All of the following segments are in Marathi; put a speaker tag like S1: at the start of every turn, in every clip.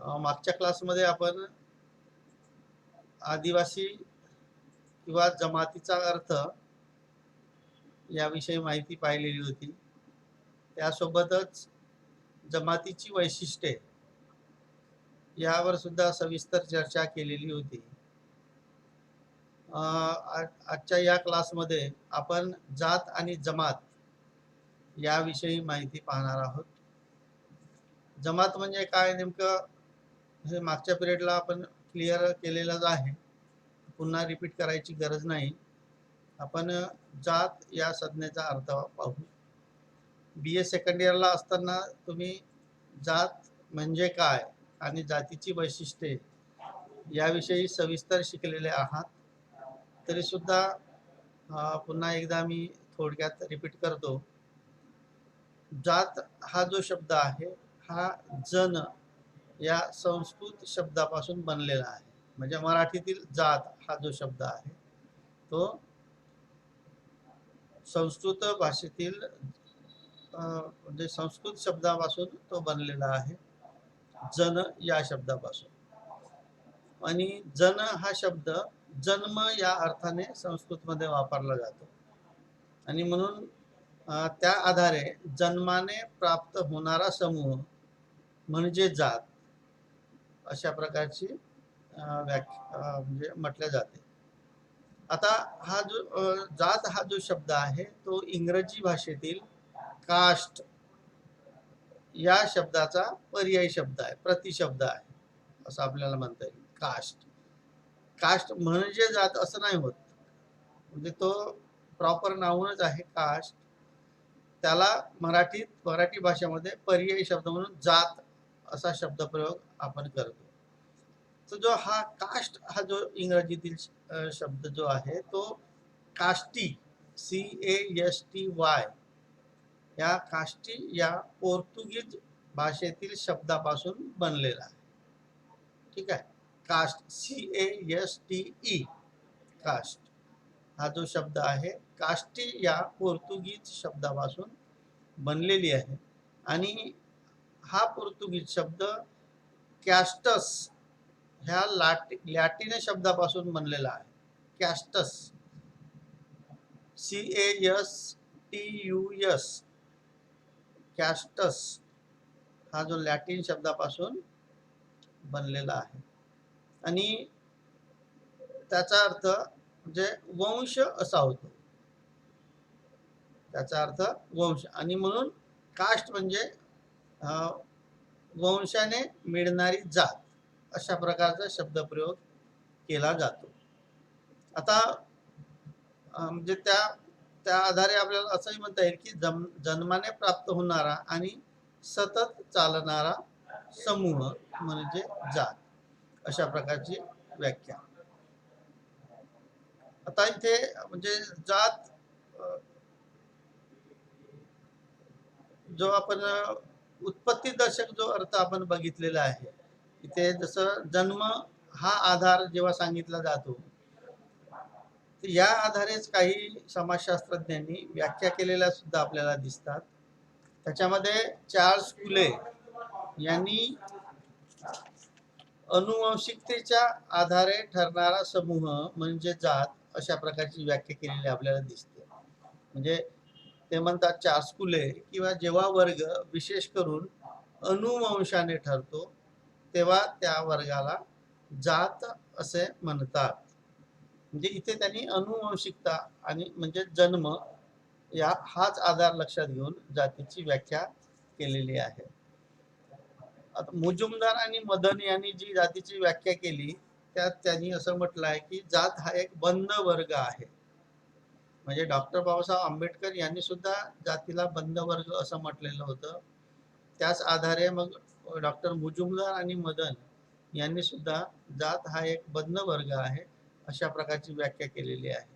S1: मागच्या क्लासमध्ये आपण आदिवासी किंवा जमातीचा अर्थ याविषयी माहिती पाहिलेली होती. त्यासोबतच जमातीची वैशिष्ट्ये यावर सुद्धा सविस्तर चर्चा केलेली होती. आजच्या या क्लासमध्ये आपण जात आणि जमात याविषयी माहिती पाहणार आहोत. जमात म्हणजे काय नेमकं हे मागच्या पिरियडला आपण क्लिअर केलेलंच आहे, पुन्हा रिपीट करायची गरज नाही. आपण जात या संज्ञेचा अर्थ पाहू. BA सेकंड इयरला असताना तुम्ही जात म्हणजे काय आणि जातीची वैशिष्ट्ये याविषयी सविस्तर शिकलेले आहात. तरी सुद्धा पुन्हा एकदा मी थोडक्यात रिपीट करतो. जात हा जो शब्द आहे हा जन या संस्कृत शब्दापासून बनलेला आहे. म्हणजे मराठीतील जात हा जो शब्द आहे तो संस्कृत भाषेतील म्हणजे संस्कृत शब्दापासून तो बनलेला आहे, जन या शब्दापासून. आणि जन हा शब्द जन्म या अर्थाने संस्कृतमध्ये वापरला जातो आणि म्हणून त्या आधारे जन्माने प्राप्त होणारा समूह म्हणजे जात अशा प्रकारची व्याख्या म्हणजे म्हटले जाते. आता हा जो जात हा जो शब्द आहे तो इंग्रजी भाषेतील कास्ट या शब्दाचा पर्यायी शब्द आहे, प्रतिशब्द आहे असं आपल्याला म्हणता येईल. कास्ट कास्ट म्हणजे जात असं नाही होत, म्हणजे तो प्रॉपर नाऊनच आहे कास्ट. त्याला मराठी भाषेमध्ये पर्यायी शब्द म्हणून जात असा शब्द प्रयोग आपण करतो. तो जो हा कास्ट हा जो इंग्रजीतील शब्द जो आहे तो कास्टी CASTY या कास्टी या पोर्तुगीज भाषेतील शब्दापासून बनलेला आहे. ठीक आहे. कास्ट CASTE कास्ट हा जो शब्द आहे कास्टी या पोर्तुगीज शब्दापासून बनलेली आहे. आणि हा पोर्तुगीज शब्द कॅस्टस ह्या लॅटिन शब्दापासून बनलेला आहे. कॅस्टस CASTUS कॅस्टस हा जो लॅटिन शब्दापासून बनलेला आहे आणि त्याचा अर्थ म्हणजे वंश असा होतो. त्याचा अर्थ वंश आणि म्हणून कास्ट म्हणजे वंशाने मिळणारी जात अशा प्रकारचा शब्दप्रयोग केला जातो. आता म्हणजे त्या आधारे आपल्याला असंही म्हणता येईल की जन्माने प्राप्त होणारा आणि सतत चालणारा समूह म्हणजे जात अशा प्रकारची व्याख्या. आता इथे म्हणजे जात जो आपण उत्पत्ती दर्शक जो अर्थ आपण बघितलेला आहे, इथे जसं जन्म हा आधार जेव्हा सांगितला जातो या आधारेच काही समाजशास्त्रज्ञांनी व्याख्या केलेल्या सुद्धा आपल्याला दिसतात. त्याच्यामध्ये चार्ल्स फुले यांनी अनुवंशिकतेच्या आधारे ठरणारा समूह म्हणजे जात अशा प्रकारची व्याख्या केलेली आपल्याला दिसते. म्हणजे ते म्हणतात चार्ल्स फुले किंवा जेव्हा वर्ग विशेष करून अनुवंशाने ठरतो तेव्हा त्या वर्गाला जात असे म्हणतात. म्हणजे इथे त्यांनी अनुवंशिकता आणि म्हणजे जन्म हाच आधार लक्षात घेऊन जातीची व्याख्या केलेली आहे. आता मुजुमदार आणि मदन यांनी जी जातीची व्याख्या केली त्यात त्यांनी असं म्हटलं आहे की जात हा एक बंद वर्ग आहे. म्हणजे डॉक्टर बाबासाहेब आंबेडकर यांनी सुद्धा जातीला बंद वर्ग असं म्हटलेलं होतं. त्याच आधारे मग डॉक्टर मुजुमदार आणि मदन यांनी सुद्धा जात हा एक बंद वर्ग आहे अशा प्रकारची व्याख्या केलेली आहे.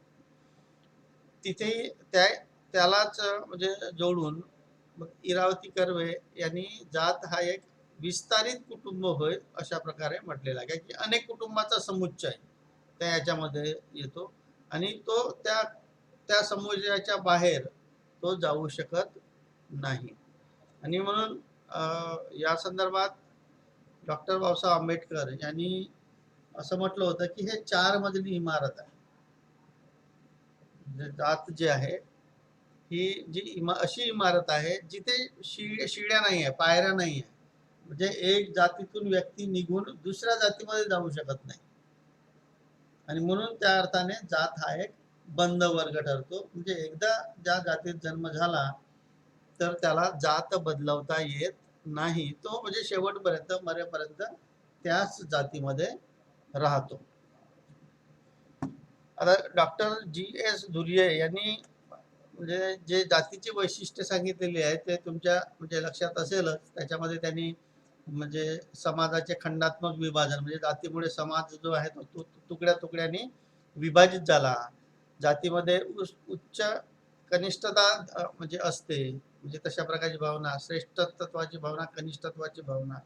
S1: तिथेही त्यालाच म्हणजे जोडून मग इरावती कर्वे यांनी जात हा एक विस्तारित कुटुंब होय अशा प्रकारे म्हटलेला आहे की अनेक कुटुंबाचा समुच्चय त्या याच्यामध्ये येतो आणि तो त्या समुच्चयाच्या बाहेर तो जाऊ शकत नाही. आणि म्हणून या संदर्भात डॉक्टर बाबासाहेब आंबेडकर यांनी असं म्हटलं होतं की हे 4 मजली इमारत आहे. म्हणजे जात जी आहे ही अशी इमारत आहे जिथे शिड्या नाही आहे, पायऱ्या नाही आहे. म्हणजे एक जातीतून व्यक्ती निघून दुसऱ्या जातीमध्ये जाऊ शकत नाही. आणि म्हणून त्या अर्थाने जात हा एक बंद वर्ग ठरतो. म्हणजे एकदा ज्या जातीत जन्म झाला तर त्याला जात बदलवता येत नाही. तो म्हणजे शेवटपर्यंत मरेपर्यंत त्याच जातीमध्ये राहतो. आता डॉक्टर जी.एस. धुर्ये यांनी म्हणजे जे जातीची वैशिष्ट्य सांगितलेली आहे ते तुमच्या म्हणजे लक्षात असेलच. त्याच्यामध्ये त्यांनी म्हणजे समाजाचे खंडात्मक विभाजन, म्हणजे जातीमुळे समाज जो आहे तो तुकड्या तुकड्यांनी विभाजित झाला. जातीमध्ये उच्च कनिष्ठता म्हणजे असते, म्हणजे तशा प्रकारची भावना, श्रेष्ठत्वाची भावना, कनिष्ठत्वाची भावना.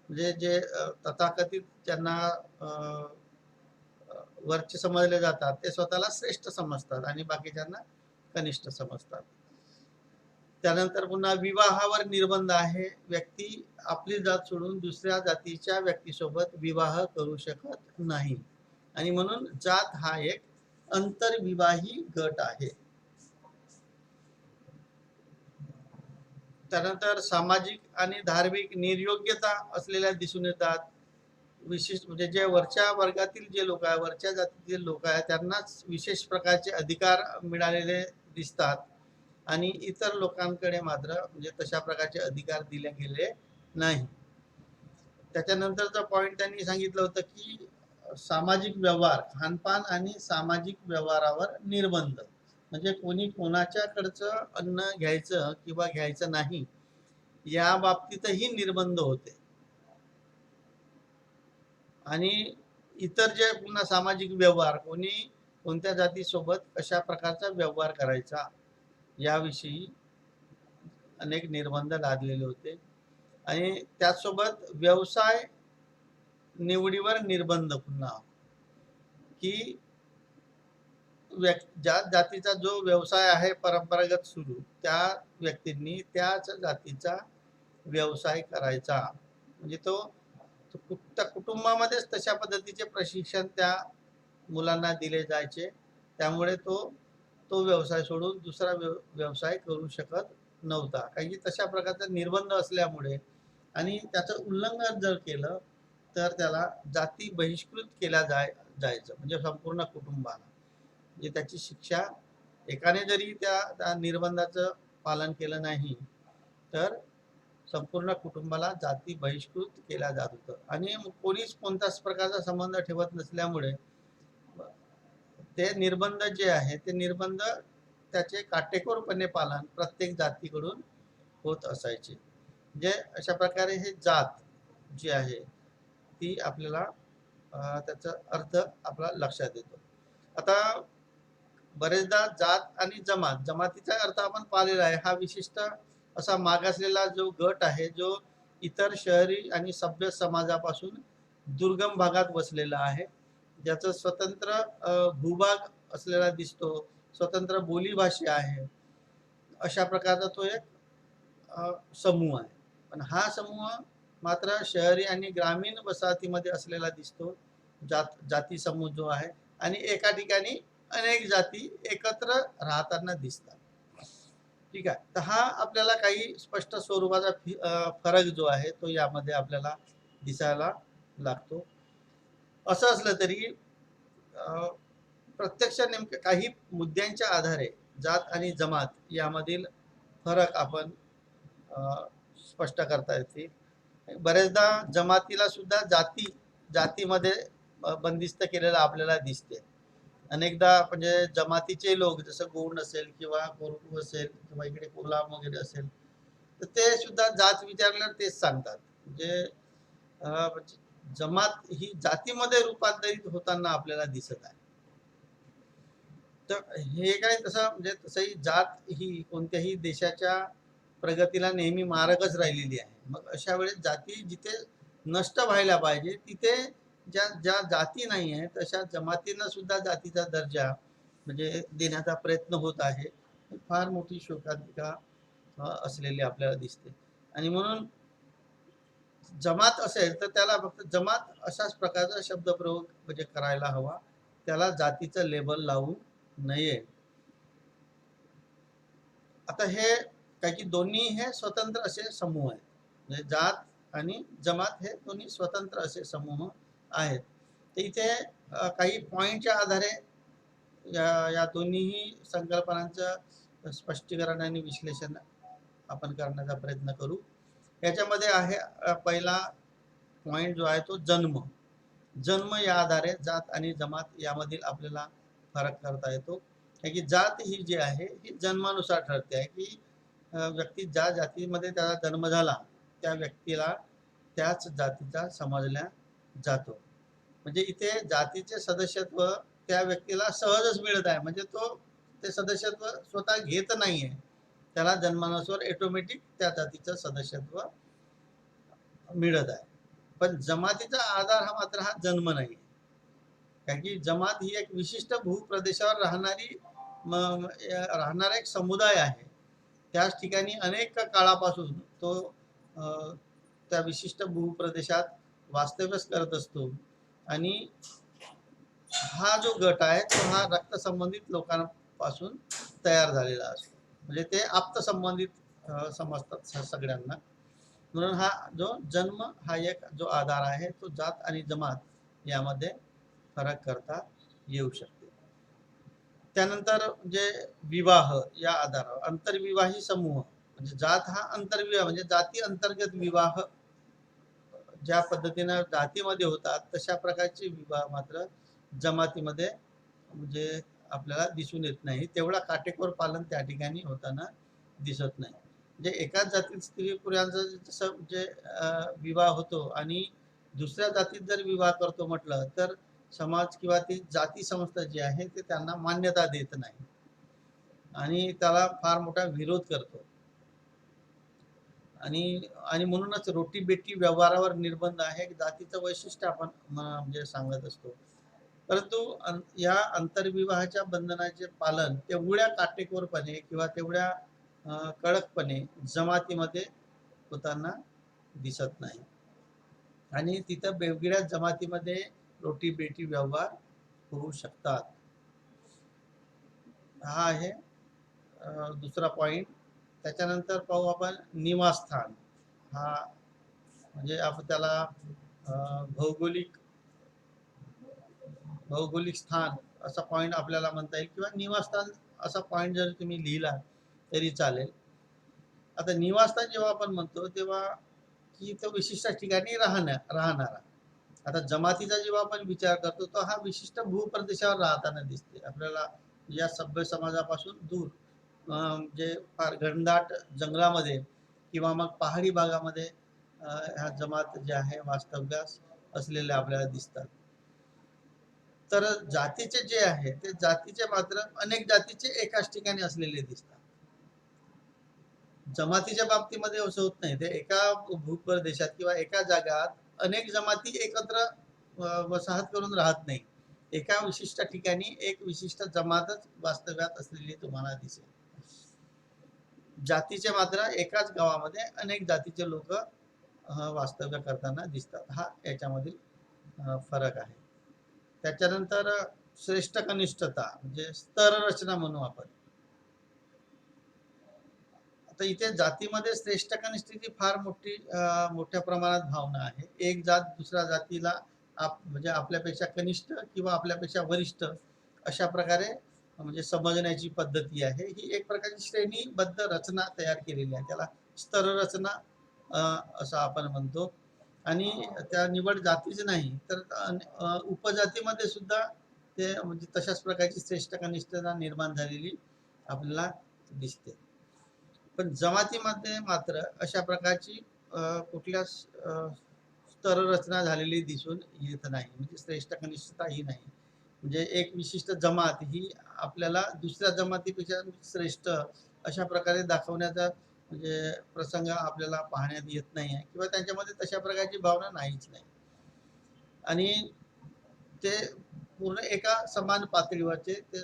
S1: म्हणजे जे तथाकथित ज्यांना वरचे समजले जातात ते स्वतःला श्रेष्ठ समजतात आणि बाकीच्यांना कनिष्ठ समजतात. त्यानंतर पुन्हा विवाहावर निर्बंध आहे. व्यक्ती आपली जात सोडून दुसऱ्या जातीच्या व्यक्तीसोबत विवाह करू शकत नाही. आणि म्हणून जात हा एक आंतरविवाही गट आहे. त्यानंतर सामाजिक आणि धार्मिक निर्योग्यता असलेल्या दिसून येतात. विशिष्ट म्हणजे जे वरच्या वर्गातील जे लोक आहे, वरच्या जातीतील लोक आहे, त्यांनाच विशेष प्रकारचे अधिकार मिळालेले दिसतात आणि इतर लोकांकडे मात्र म्हणजे तशा प्रकारचे अधिकार दिले गेले नाही. त्याच्यानंतरचा पॉइंट त्यांनी सांगितलं होतं की सामाजिक व्यवहार, खानपान आणि सामाजिक व्यवहारावर निर्बंध. म्हणजे कोणी कोणाच्याकडचं अन्न घ्यायचं किंवा घ्यायचं नाही या बाबतीतही निर्बंध होते. आणि इतर जे पुन्हा सामाजिक व्यवहार, कोणी कोणत्या जातीसोबत कशा प्रकारचा व्यवहार करायचा याविषयी अनेक निर्बंध लादलेले होते. आणि त्याचसोबत व्यवसाय निवडीवर निर्बंध पुन्हा, की ज्या जातीचा जो व्यवसाय आहे परंपरागत सुरू, त्या व्यक्तींनी त्याच जातीचा व्यवसाय करायचा. म्हणजे तो त्या कुटुंबामध्येच तशा पद्धतीचे प्रशिक्षण त्या मुलांना दिले जायचे. त्यामुळे तो तो व्यवसाय सोडून दुसरा व्यवसाय करू शकत नव्हता. कारण की तशा प्रकारचा निर्बंध असल्यामुळे आणि त्याचं उल्लंघन जर केलं तर त्याला जाती बहिष्कृत केल्या जायचं, म्हणजे संपूर्ण कुटुंबाला. म्हणजे त्याची शिक्षा, एकाने जरी त्या निर्बंधाचं पालन केलं नाही तर संपूर्ण कुटुंबाला जाती बहिष्कृत केल्या जात होतं. आणि कोणीच कोणत्याच प्रकारचा संबंध ठेवत नसल्यामुळे ते निर्बंध जे आहे ते निर्बंध त्याचे काटेकोरपणे पालन प्रत्येक जातीकडून होत असायचे. म्हणजे अशा प्रकारे हे जात जी आहे ती आपल्याला त्याचा अर्थ आपला लक्षात येतो. आता बरेचदा जात आणि जमातीचा अर्थ आपण पाहिलेला आहे. हा विशिष्ट असा मागासलेला जो गट आहे, जो इतर शहरी आणि सभ्य समाजापासून दुर्गम भागात वसलेला आहे, ज्याचं स्वतंत्र भूभाग असलेला दिसतो, स्वतंत्र बोलीभाषा आहे. अशा प्रकारचा तो एक समूह आहे. पण हा समूह मात्र शहरी आणि ग्रामीण वसाहतीमध्ये असलेला दिसतो, जाती समूह जो आहे. आणि एका ठिकाणी अनेक जाती एकत्र राहताना दिसतात. ठीक आहे. तर हा आपल्याला काही स्पष्ट स्वरूपाचा फरक जो आहे तो यामध्ये आपल्याला दिसायला लागतो. असं असलं तरी प्रत्यक्ष नेमके काही मुद्द्यांच्या आधारे जात आणि जमात यामधील फरक आपण स्पष्ट करता येते. बरेचदा जमातीला सुद्धा जातीमध्ये बंदिस्त केलेलं आपल्याला दिसते. अनेकदा म्हणजे जमातीचे लोक, जसं गोंड असेल किंवा कोरकू असेल किंवा इकडे कोलाम वगैरे असेल, तर ते सुद्धा जात विचारल्यावर तेच सांगतात. म्हणजे जमात ही जातीमध्ये रूपांतरित होताना आपल्याला दिसत आहे. तर हे काय तसं म्हणजे तसंही जात ही कोणत्याही देशाच्या प्रगतीला नेहमी मारकच राहिलेली आहे. मग अशा वेळेस जाती जिथे नष्ट व्हायला पाहिजे तिथे ज्या ज्या जाती नाही आहेत तशा जमातींना सुद्धा जातीचा दर्जा म्हणजे देण्याचा प्रयत्न होत आहे. फार मोठी शोकांतिका असलेली आपल्याला दिसते. आणि म्हणून जमात असेल तर त्याला फक्त जमात अशाच प्रकारचा शब्दप्रयोग म्हणजे करायला हवा, त्याला जातीचं लेबल लावू नये. आता हे काय की दोन्ही हे स्वतंत्र असे समूह आहेत, म्हणजे जात आणि जमात हे दोन्ही स्वतंत्र असे समूह आहेत. तर इथे काही पॉईंटच्या आधारे या दोन्हीही संकल्पनांचं स्पष्टीकरण आणि विश्लेषण आपण करण्याचा प्रयत्न करू. याच्यामध्ये आहे पहिला पॉइंट जो आहे तो जन्म. जन्म या आधारे जात आणि जमात यामधील आपल्याला फरक करता येतो. की जात ही जी आहे ही जन्मानुसार ठरते आहे की व्यक्ती ज्या जातीमध्ये त्याचा जन्म झाला त्या व्यक्तीला त्याच जातीचा समजल्या जातो. म्हणजे इथे जातीचे सदस्यत्व त्या व्यक्तीला सहजच मिळत आहे, म्हणजे तो ते सदस्यत्व स्वतः घेत नाहीये, त्याला जन्मानुसार ऑटोमॅटिक त्या जातीचं सदस्यत्व मिळत आहे. पण जमातीचा आधार हा मात्र हा जन्म नाही, कारण की जमात ही एक विशिष्ट भूप्रदेशावर राहणारा एक समुदाय आहे. त्याच ठिकाणी अनेक काळापासून तो त्या विशिष्ट भूप्रदेशात वास्तव्यच करत असतो आणि हा जो गट आहे तो हा रक्तसंबंधित लोकांपासून तयार झालेला असतो, म्हणजे ते आप्त संबंधित समजतात सगळ्यांना. म्हणून हा जो जन्म हा एक जो आधार आहे तो जात आणि जमात यामध्ये फरक करता येऊ शकते. त्यानंतर म्हणजे विवाह या आधारावर आंतरविवाही समूह, म्हणजे जात हा आंतरविवाह म्हणजे जाती अंतर्गत विवाह ज्या पद्धतीनं जातीमध्ये होतात तशा प्रकारचे विवाह मात्र जमातीमध्ये म्हणजे आपल्याला दिसून येत नाही. तेवढा काटेकोर पालन त्या ठिकाणी होताना दिसत नाही. म्हणजे एकाच जातीत स्त्री पुरुषांचा जसं म्हणजे विवाह होतो आणि दुसऱ्या जातीत जर विवाह करतो म्हटलं तर समाज किंवा ती जाती संस्था जी आहे ते त्यांना मान्यता देत नाही आणि त्याला फार मोठा विरोध करतो. आणि आणि म्हणूनच रोटी बेटी व्यवहारावर निर्बंध आहे, जातीचं वैशिष्ट्य आपण म्हणजे सांगत असतो. परंतु या आंतरविवाहाच्या बंधनाचे पालन तेवढ्या काटेकोरपणे किंवा तेवढ्या कडकपणे जमातीमध्ये होताना दिसत नाही आणि तिथं वेगवेगळ्या जमातीमध्ये रोटी बेटी व्यवहार होऊ शकतात. हा आहे दुसरा पॉइंट. त्याच्यानंतर पाहू आपण निवासस्थान. हा म्हणजे आपण त्याला भौगोलिक भौगोलिक स्थान असा पॉइंट आपल्याला म्हणता येईल किंवा निवासस्थान असा पॉइंट जर तुम्ही लिहिला तरी चालेल. आता निवासस्थान जेव्हा आपण म्हणतो तेव्हा की तो विशिष्ट ठिकाणी राहणारा. आता जमातीचा जेव्हा आपण विचार करतो तो हा विशिष्ट भूप्रदेशावर राहताना दिसते आपल्याला, या सभ्य समाजापासून दूर म्हणजे फार घनदाट जंगलामध्ये किंवा मग पहाडी भागामध्ये ह्या जमात जे आहे वास्तव्यास असलेले आपल्याला दिसतात. तर जातीचे जे आहे ते जातीचे मात्र अनेक जातीचे एकाच ठिकाणी असलेले दिसतात. जमातीच्या बाबतीमध्ये असं होत नाही, ते एका भूप्रदेशात किंवा एका जागात अनेक जमाती एकत्र वसाहत करून राहत नाही. एका विशिष्ट ठिकाणी एक विशिष्ट जमातच वास्तव्यात असलेली तुम्हाला दिसेल. जातीचे मात्र एकाच गावामध्ये अनेक जातीचे लोक वास्तव्य करताना दिसतात. हा याच्यामधील फरक आहे. त्याच्यानंतर श्रेष्ठ कनिष्ठता म्हणजे स्तर रचना म्हणू आपण. आता इथे जातीमध्ये श्रेष्ठ कनिष्ठची फार मोठ्या प्रमाणात भावना आहे. एक जात दुसऱ्या जातीला म्हणजे आपल्यापेक्षा कनिष्ठ किंवा आपल्यापेक्षा वरिष्ठ अशा प्रकारे म्हणजे समजण्याची पद्धती आहे. ही एक प्रकारची श्रेणीबद्ध रचना तयार केलेली आहे, त्याला स्तर रचना असं आपण म्हणतो. आणि त्या निवड जातीच नाही तर उपजातीमध्ये सुद्धा ते म्हणजे तशाच प्रकारची श्रेष्ठ कनिष्ठता निर्माण झालेली आपल्याला दिसते. पण जमातीमध्ये मात्र अशा प्रकारची कुठल्या स्तररचना झालेली दिसून येत नाही, म्हणजे श्रेष्ठ कनिष्ठता ही नाही. म्हणजे एक विशिष्ट जमात ही आपल्याला दुसऱ्या जमातीपेक्षा श्रेष्ठ अशा प्रकारे दाखवण्याचा म्हणजे प्रसंग आपल्याला पाहण्यात येत नाही आहे किंवा त्यांच्यामध्ये तशा प्रकारची भावना नाहीच नाही. आणि ते पूर्ण एका समान पातळीवरचे ते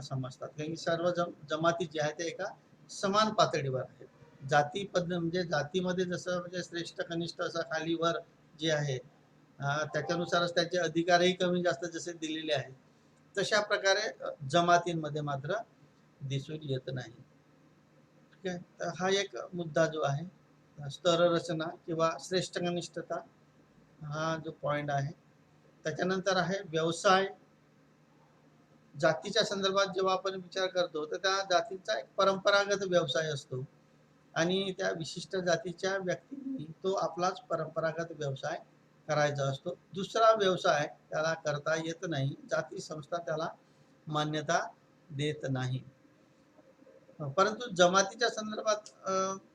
S1: समजतात, कारण की सर्व जमाती जे आहे ते एका समान पातळीवर आहेत. जाती म्हणजे जातीमध्ये जसं म्हणजे श्रेष्ठ कनिष्ठ असं खाली वर जे आहे त्याच्यानुसारच त्याचे अधिकारही कमी जास्त जसे दिलेले आहेत, तशा प्रकारे जमातींमध्ये मात्र दिसून येत नाही. ठीक आहे. तर हा एक मुद्दा जो आहे स्तर रचना किंवा श्रेष्ठ कनिष्ठता, हा जो पॉइंट आहे. त्याच्यानंतर आहे व्यवसाय. जातीच्या संदर्भात जेव्हा आपण विचार करतो तर त्या जातीचा एक परंपरागत व्यवसाय असतो आणि त्या विशिष्ट जातीच्या व्यक्तींनी तो आपलाच परंपरागत व्यवसाय करायचा असतो. दुसरा व्यवसाय त्याला करता येत नाही, जाती संस्था त्याला मान्यता देत नाही. परंतु जमातीच्या संदर्भात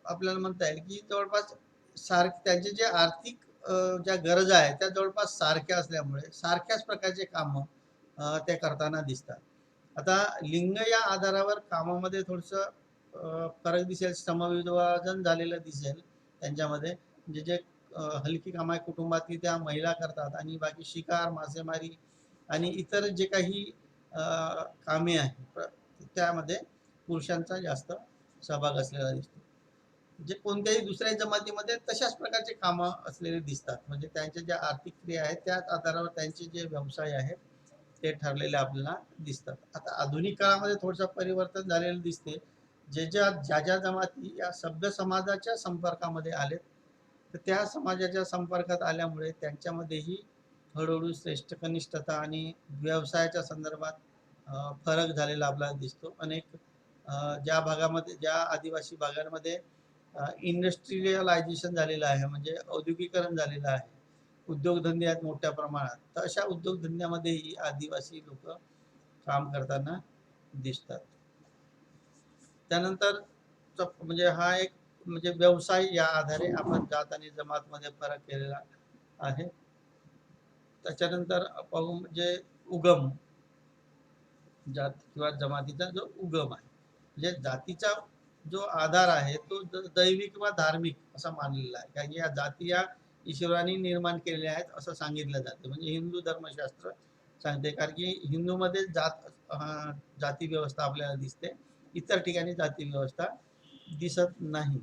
S1: आपल्याला म्हणता येईल की जवळपास त्यांचे जे आर्थिक ज्या गरजा आहेत त्या जवळपास सारख्या असल्यामुळे सारख्याच प्रकारचे काम ते करताना दिसतात. आता लिंग या आधारावर कामामध्ये थोडस फरक दिसेल, समविभाजन झालेलं दिसेल त्यांच्यामध्ये. म्हणजे जे हलकी कामा कुटुंबातली त्या महिला करतात आणि बाकी शिकार, मासेमारी आणि इतर जे काही कामे आहेत त्यामध्ये पुरुषांचा जास्त सहभाग असलेला दिसतो. म्हणजे कोणत्याही दुसऱ्या जमातीमध्ये तशाच प्रकारचे कामं असलेले दिसतात. म्हणजे त्यांच्या ज्या आर्थिक क्रिया आहेत त्याच आधारावर त्यांचे जे व्यवसाय आहेत ते ठरलेले आपल्याला दिसतात. आता आधुनिक काळामध्ये थोडंसं परिवर्तन झालेलं दिसते. ज्या जमाती या सभ्य समाजाच्या संपर्कामध्ये आलेत, तर त्या समाजाच्या संपर्कात आल्यामुळे त्यांच्यामध्येही हळूहळू श्रेष्ठ कनिष्ठता आणि व्यवसायाच्या संदर्भात फरक झालेला आपल्याला दिसतो. अनेक ज्या भागामध्ये, ज्या आदिवासी भागांमध्ये इंडस्ट्रियलायझेशन झालेलं आहे, म्हणजे औद्योगिकरण झालेलं आहे, उद्योगधंदे आहेत मोठ्या प्रमाणात, तर अशा उद्योगधंद्यामध्येही आदिवासी लोक काम करताना दिसतात. त्यानंतर म्हणजे हा एक म्हणजे व्यवसाय या आधारे आपण जात आणि जमात मध्ये फरक केलेला आहे. त्याच्यानंतर पाहू म्हणजे उगम, जात किंवा जमातीचा जो उगम आहे, म्हणजे जातीचा जो आधार आहे तो दैविक किंवा धार्मिक असा मानलेला आहे. कारण की या जाती या ईश्वराने निर्माण केलेल्या आहेत असं सांगितलं जातं. म्हणजे हिंदू धर्मशास्त्र सांगते, कारण की हिंदूमध्ये जाती व्यवस्था आपल्याला दिसते, इतर ठिकाणी जाती व्यवस्था दिसत नाही.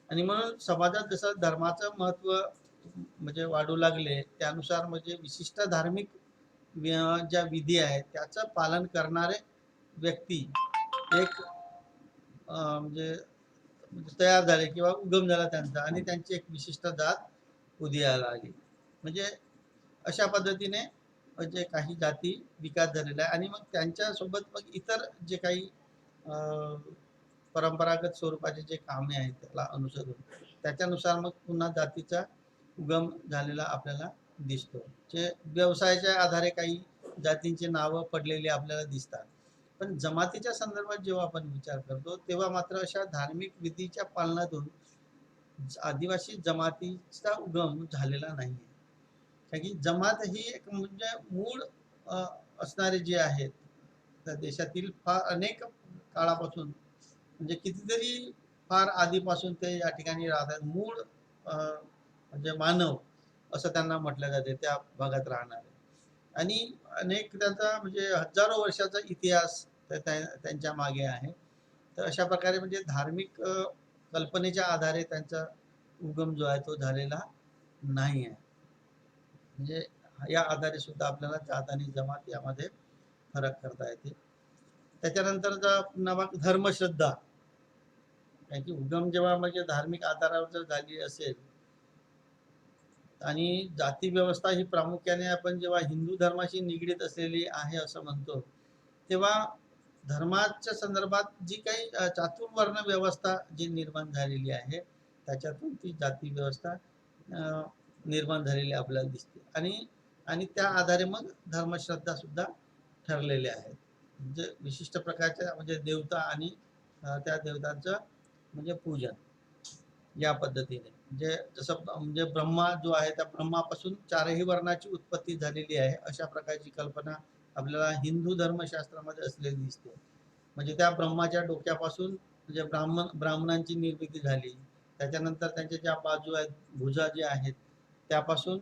S1: आणि म्हणून समाजात जसं धर्माचं महत्व म्हणजे वाढू लागले त्यानुसार म्हणजे विशिष्ट धार्मिक ज्या विधी आहेत त्याचं पालन करणारे व्यक्ती एक म्हणजे तयार झाले किंवा उगम झाला त्यांचा आणि त्यांची एक विशिष्ट जात उदयाला आली. म्हणजे अशा पद्धतीने म्हणजे काही जाती विकास झालेला आहे आणि मग त्यांच्यासोबत मग इतर जे काही परंपरागत स्वरूपाचे जे कामे आहेत त्याला अनुसरून त्याच्यानुसार मग पुन्हा जातीचा उगम झालेला आपल्याला दिसतो. जे व्यवसायाच्या आधारे काही जातींची नावं पडलेली आपल्याला दिसतात. पण जमातीच्या संदर्भात जेव्हा आपण विचार करतो तेव्हा मात्र अशा धार्मिक विधीच्या पालनातून आदिवासी जमातीचा उगम झालेला नाही. कारण की जमात ही एक म्हणजे मूळ असणारे जे आहेत त्या देशातील फार अनेक काळापासून म्हणजे कितीतरी फार आधीपासून ते या ठिकाणी राहतात. मूळ म्हणजे मानव असं त्यांना म्हटलं जाते त्या भागात राहणारे, आणि अनेक त्यांचा म्हणजे हजारो वर्षाचा इतिहास त्यांच्या मागे आहे. तर अशा प्रकारे म्हणजे धार्मिक कल्पनेच्या आधारे त्यांचा उगम जो आहे तो झालेला नाही आहे. म्हणजे या आधारे सुद्धा आपल्याला जात आणि जमात यामध्ये फरक करता येते. त्याच्यानंतर पुन्हा धर्मश्रद्धा, कारण की उगम जेव्हा म्हणजे धार्मिक आधारावर जर झाली असेल आणि जाती व्यवस्था ही प्रामुख्याने आपण जेव्हा हिंदू धर्माशी निगडीत असलेली आहे असं म्हणतो, तेव्हा धर्माच्या संदर्भात जी काही चातुर्वर्ण व्यवस्था जी निर्माण झालेली आहे त्याच्यातून ती जाती व्यवस्था निर्माण झालेली आपल्याला दिसते. आणि त्या आधारे मग धर्मश्रद्धा सुद्धा ठरलेल्या आहेत. म्हणजे विशिष्ट प्रकारच्या म्हणजे देवता आणि त्या देवतांचं म्हणजे पूजन या पद्धतीने. म्हणजे जसं म्हणजे ब्रह्मा जो आहे त्या ब्रह्मापासून चारही वर्णाची उत्पत्ती झालेली आहे अशा प्रकारची कल्पना आपल्याला हिंदू धर्मशास्त्रामध्ये असलेली दिसते. म्हणजे त्या ब्रह्माच्या डोक्यापासून म्हणजे ब्राह्मणांची निर्मिती झाली. त्याच्यानंतर त्यांच्या ज्या बाजू आहेत, भुजा जे आहेत, त्यापासून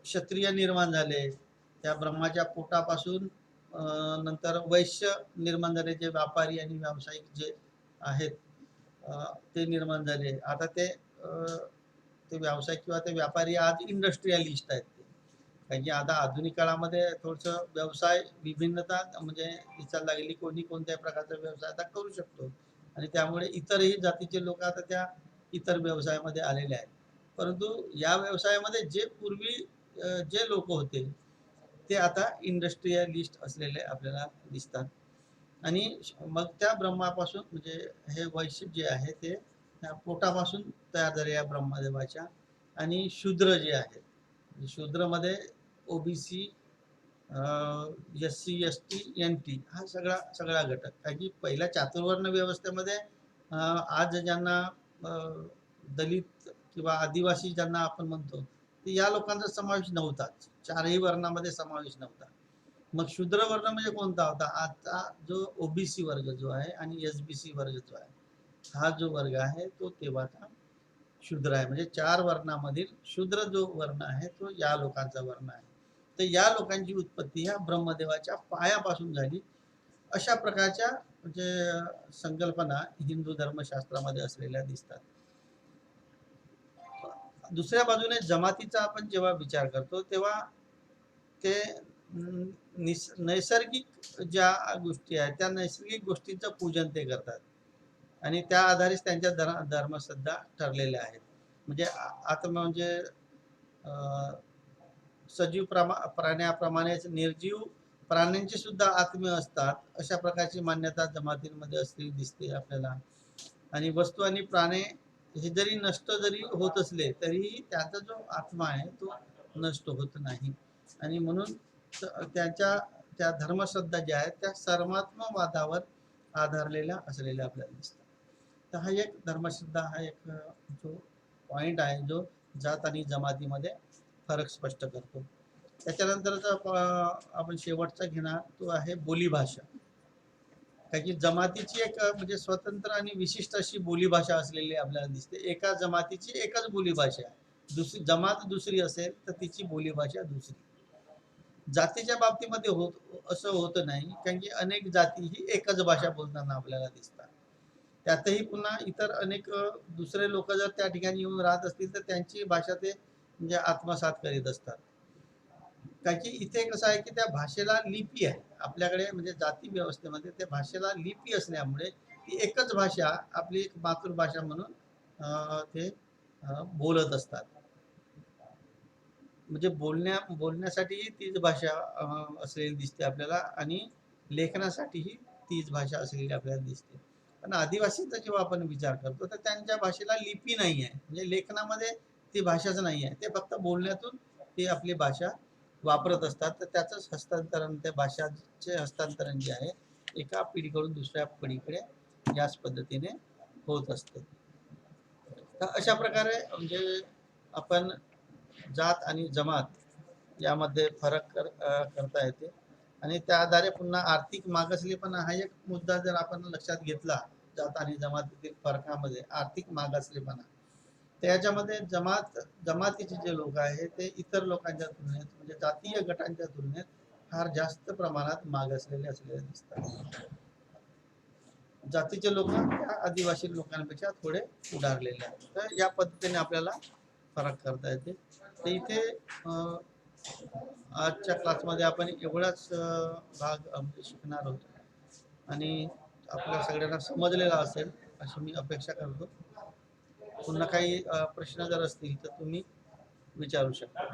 S1: क्षत्रिय निर्माण झाले. त्या ब्रह्माच्या पोटापासून नंतर वैश्य निर्माण झाले, जे व्यापारी आणि व्यावसायिक जे आहेत ते निर्माण झाले. आता ते ते व्यवसाय किंवा ते व्यापारी आज इंडस्ट्रियलिस्ट आहेत ते. कारण की आता आधुनिक काळामध्ये थोडंसं व्यवसाय विभिन्नता म्हणजे दिसायला लागली. कोणी कोणत्या प्रकारचा व्यवसाय आता करू शकतो आणि त्यामुळे इतरही जातीचे लोक आता त्या इतर व्यवसायामध्ये आलेले आहेत. परंतु या व्यवसायामध्ये जे पूर्वी जे लोक होते ते आता इंडस्ट्रियलिस्ट असलेले आपल्याला दिसतात. आणि मग त्या ब्रह्मापासून म्हणजे हे वैशिष्ट्य जे आहे ते पोटापासून तयार झाले या ब्रह्मदेवाच्या. आणि शूद्र जे आहेत, शूद्रमध्ये ओबीसी, SC ST NT हा सगळा घटक. कारण की पहिल्या चातुर्वर्ण व्यवस्थेमध्ये आज ज्यांना दलित किंवा आदिवासी ज्यांना आपण म्हणतो ते या लोकांचा समावेश नव्हताच. चारही वर्णामध्ये समावेश नव्हता. मग शूद्र वर्ण म्हणजे कोणता होता? आता जो ओबीसी वर्ग जो आहे आणि SBC वर्ग जो आहे, हा जो वर्ग आहे तो तेव्हाचा शूद्र आहे. म्हणजे 4 वर्णामधील शूद्र जो वर्ण आहे तो या लोकांचा वर्ण आहे. तर या लोकांची उत्पत्ती ह्या ब्रह्मदेवाच्या पायापासून झाली. अशा प्रकारच्या म्हणजे संकल्पना हिंदू धर्मशास्त्रामध्ये असलेल्या दिसतात. दुसऱ्या बाजूने जमातीचा आपण जेव्हा विचार करतो तेव्हा ते नैसर्गिक ज्या गोष्टी आहेत त्या नैसर्गिक गोष्टींचं पूजन ते करतात आणि त्या आधारेच त्यांच्या धर्मश्रद्धा ठरलेल्या आहेत. म्हणजे आता म्हणजे सजीव प्राण्याप्रमाणेच निर्जीव प्राण्यांचे सुद्धा आत्मे असतात, अशा प्रकारची मान्यता जमातींमध्ये असलेली दिसते आपल्याला. आणि वस्तू आणि प्राणी हे जरी नष्ट जरी होत असले तरीही त्याचा जो आत्मा आहे तो नष्ट होत नाही. आणि म्हणून त्याच्या त्या धर्मश्रद्धा ज्या आहेत त्या सर्वात्मवादावर आधारलेल्या असलेल्या आपल्याला दिसतात. तर हा एक धर्मश्रद्धा हा एक जो पॉइंट आहे जो जात आणि जमातीमध्ये फरक स्पष्ट करतो. त्याच्यानंतरचा आपण शेवटचा घेणार तो आहे बोलीभाषा. कारण की जमातीची एक म्हणजे स्वतंत्र आणि विशिष्ट अशी बोलीभाषा असलेली आपल्याला दिसते. एका जमातीची एकच बोलीभाषा आहे. दुसरी जमात दुसरी असेल तर तिची बोलीभाषा दुसरी. जातीच्या बाबतीमध्ये असं होत नाही. कारण की अनेक जाती ही एकच भाषा बोलताना आपल्याला दिसतात. त्यातही पुन्हा इतर अनेक दुसरे लोक जर त्या ठिकाणी येऊन राहत असतील तर त्यांची भाषा ते म्हणजे आत्मसात करीत असतात. कारण की इथे कसं आहे की त्या भाषेला लिपी आहे. आपल्याकडे म्हणजे जाती व्यवस्थेमध्ये त्या भाषेला लिपी असल्यामुळे ती एकच भाषा आपली एक मातृभाषा म्हणून ते बोलत असतात. म्हणजे बोलण्यासाठीही तीच भाषा असलेली दिसते आपल्याला आणि लेखनासाठीही तीच भाषा असलेली आपल्याला दिसते. पण आदिवासींचा जेव्हा आपण विचार करतो तर त्यांच्या भाषेला लिपी नाही आहे. म्हणजे लेखनामध्ये ती भाषाच नाही आहे. ते फक्त बोलण्यातून ती आपली भाषा वापरत असतात. तर त्याचंच हस्तांतरण, त्या भाषाचे हस्तांतरण जे आहे एका पिढीकडून दुसऱ्या पिढीकडे याच पद्धतीने होत असते. तर अशा प्रकारे म्हणजे आपण जात आणि जमात यामध्ये फरक करता येते. आणि त्या आधारे पुन्हा आर्थिक मागासलेपणा हा एक मुद्दा जर आपण लक्षात घेतला जात आणि जमातीतील फरकामध्ये आर्थिक मागासलेपणा, तर याच्यामध्ये जमातीचे जे लोक आहेत ते इतर लोकांच्या तुलनेत म्हणजे जातीय गटांच्या तुलनेत फार जास्त प्रमाणात मागासलेले असलेले दिसतात. जातीचे लोक त्या आदिवासी लोकांपेक्षा थोडे उडारलेले आहेत. तर या पद्धतीने आपल्याला फरक करता येते. तर इथे आजच्या क्लासमध्ये आपण एवढाच भाग शिकणार आहोत आणि आपल्या सगळ्यांना समजलेला असेल अशी मी अपेक्षा करतो. पुन्हा काही प्रश्न जर असतील तर तुम्ही विचारू शकता.